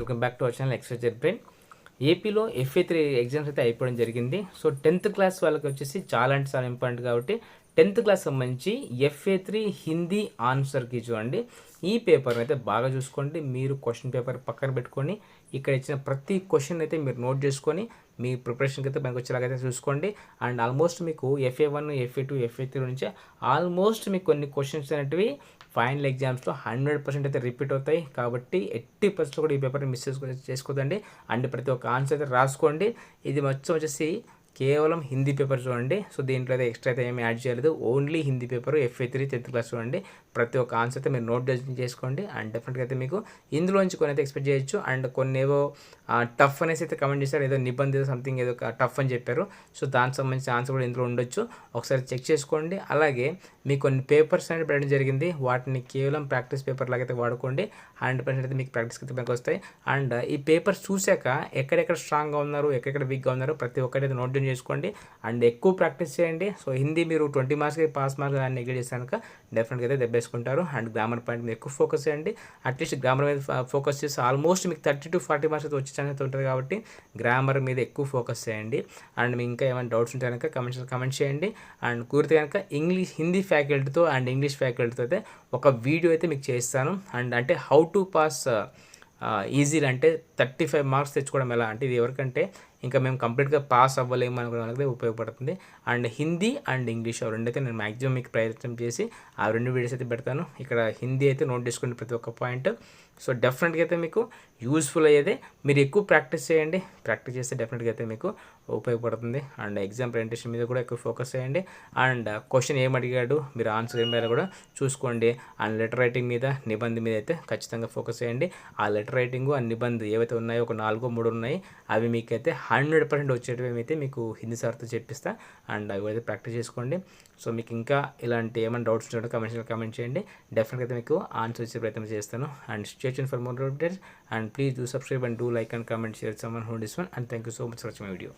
Welcome back to our channel XYZ brain. ఏపీలో FA3 exams అయితే అయిపోవడం జరిగింది. సో 10th క్లాస్ వాళ్ళకి వచ్చేసి చాలా అంటే చాలా ఇంపార్టెంట్ కాబట్టి 10th క్లాస్ సంబంధించి FA3 హిందీ ఆన్సర్ కీ చూడండి. ఈ పేపర్ని అయితే బాగా చూసుకోండి. మీరు క్వశ్చన్ పేపర్ పక్కన పెట్టుకొని ఇక్కడ ఇచ్చిన ప్రతి క్వశ్చన్ అయితే మీరు నోట్ చేసుకొని మీ ప్రిపరేషన్కి అయితే మనకు వచ్చేలాగైతే చూసుకోండి. అండ్ ఆల్మోస్ట్ మీకు FA1, FA2, FA3 నుంచి ఆల్మోస్ట్ మీకు కొన్ని క్వశ్చన్స్ అనేటివి ఫైనల్ ఎగ్జామ్స్లో 100% అయితే రిపీట్ అవుతాయి. కాబట్టి 80% కూడా ఈ పేపర్ని మిస్ చేసుకోదండి. అండ్ ప్రతి ఒక్క ఆన్సర్ అయితే రాసుకోండి. ఇది మొత్తం వచ్చేసి కేవలం హిందీ పేపర్ చూడండి. సో దీంట్లో అయితే ఎక్స్ట్రా అయితే ఏమి యాడ్ చేయలేదు. Only Hindi paper FA3 10th class చూడండి. ప్రతి ఒక్క ఆన్సర్ అయితే మీరు నోట్ చేసుకోండి. అండ్ డెఫినెట్గా అయితే మీకు ఇందులోంచి కొన్ని అయితే ఎక్స్పెక్ట్ చేయొచ్చు. అండ్ కొన్ని ఏవో టఫ్ అనేసి అయితే కమెంట్ చేశారు. ఏదో నిబంధన సంథింగ్ ఏదో టఫ్ అని చెప్పారు. సో దానికి సంబంధించిన ఆన్సర్ కూడా ఇందులో ఉండొచ్చు. ఒకసారి చెక్ చేసుకోండి. అలాగే మీకు కొన్ని పేపర్స్ అనేది పెట్టడం జరిగింది. వాటిని కేవలం ప్రాక్టీస్ పేపర్ లాగా అయితే వాడుకోండి. 100% అయితే మీకు ప్రాక్టీస్కి అయితే మీకు వస్తాయి. అండ్ ఈ పేపర్స్ చూశాక ఎక్కడెక్కడ స్ట్రాంగ్గా ఉన్నారు, ఎక్కడెక్కడ వీక్గా ఉన్నారు ప్రతి ఒక్కటి అయితే నోట్ డౌన్ చేసుకోండి. అండ్ ఎక్కువ ప్రాక్టీస్ చేయండి. సో హిందీ మీరు 20 మార్క్స్కి పాస్ మార్క్స్ అని నెగ్లెక్ట్ చేశాక డెఫినెట్గా అయితే దెబ్బేసుకుంటారు. అండ్ గ్రామర్ పాయింట్ మీద ఎక్కువ ఫోకస్ చేయండి. అట్లీస్ట్ గ్రామర్ మీద ఫోకస్ చేసి ఆల్మోస్ట్ మీకు 30 to 40 మార్క్స్ అయితే వచ్చే ఛాన్స్ అయితే ఉంటుంది. కాబట్టి గ్రామర్ మీద ఎక్కువ ఫోకస్ చేయండి. అండ్ మీకు ఇంకా ఏమైనా డౌట్స్ ఉంటే కనుక కమెంట్ చేయండి. అండ్ కుదిరితే కనుక హిందీ ఫ్యాకల్టీతో అండ్ ఇంగ్లీష్ ఫ్యాకల్టీతో అయితే ఒక వీడియో అయితే మీకు చేస్తాను. అండ్ అంటే హౌ టు పాస్ ఈజీగా అంటే 35 మార్క్స్ తెచ్చుకోవడం ఎలా అంటే ఇది ఎవరికంటే ఇంకా మేము కంప్లీట్గా పాస్ అవ్వలేము అనుకునే వాళ్ళకి ఉపయోగపడుతుంది. అండ్ హిందీ అండ్ ఇంగ్లీష్ ఆ రెండైతే నేను మ్యాక్సిమం మీకు ప్రయత్నం చేసి ఆ 2 వీడియోస్ అయితే పెడతాను. ఇక్కడ హిందీ అయితే నోట్ చేసుకోండి ప్రతి ఒక్క పాయింట్. సో డెఫినెట్గా అయితే మీకు యూస్ఫుల్ అయ్యేదే. మీరు ఎక్కువ ప్రాక్టీస్ చేయండి. ప్రాక్టీస్ చేస్తే డెఫినెట్గా అయితే మీకు ఉపయోగపడుతుంది. అండ్ ఎగ్జామ్ ప్రెజెంటేషన్ మీద కూడా ఎక్కువ ఫోకస్ చేయండి. అండ్ క్వశ్చన్ ఏం అడిగాడు, మీరు ఆన్సర్ ఏం వేయాలో కూడా చూసుకోండి. అండ్ లెటర్ రైటింగ్ మీద, నిబంధన మీద అయితే ఖచ్చితంగా ఫోకస్ చేయండి. ఆ లెటర్ రైటింగు ఆ నిబంధన ఏవైతే ఉన్నాయో ఒక 4-3 ఉన్నాయి. అవి మీకైతే 100% వచ్చేటివి అయితే మీకు హిందీ సార్తో చెప్పిస్తా. అండ్ అవి అయితే ప్రాక్టీస్ చేసుకోండి. సో మీకు ఇంకా ఇలాంటి ఏమైనా డౌట్స్ ఉంటే కమెంట్ చేయండి. డెఫినెట్గా అయితే మీకు ఆన్సర్ ఇచ్చే ప్రయత్నం చేస్తాను. And stay tuned for more updates. And please do subscribe and do like and comment, share someone who this one. And thank you so much for watching my video.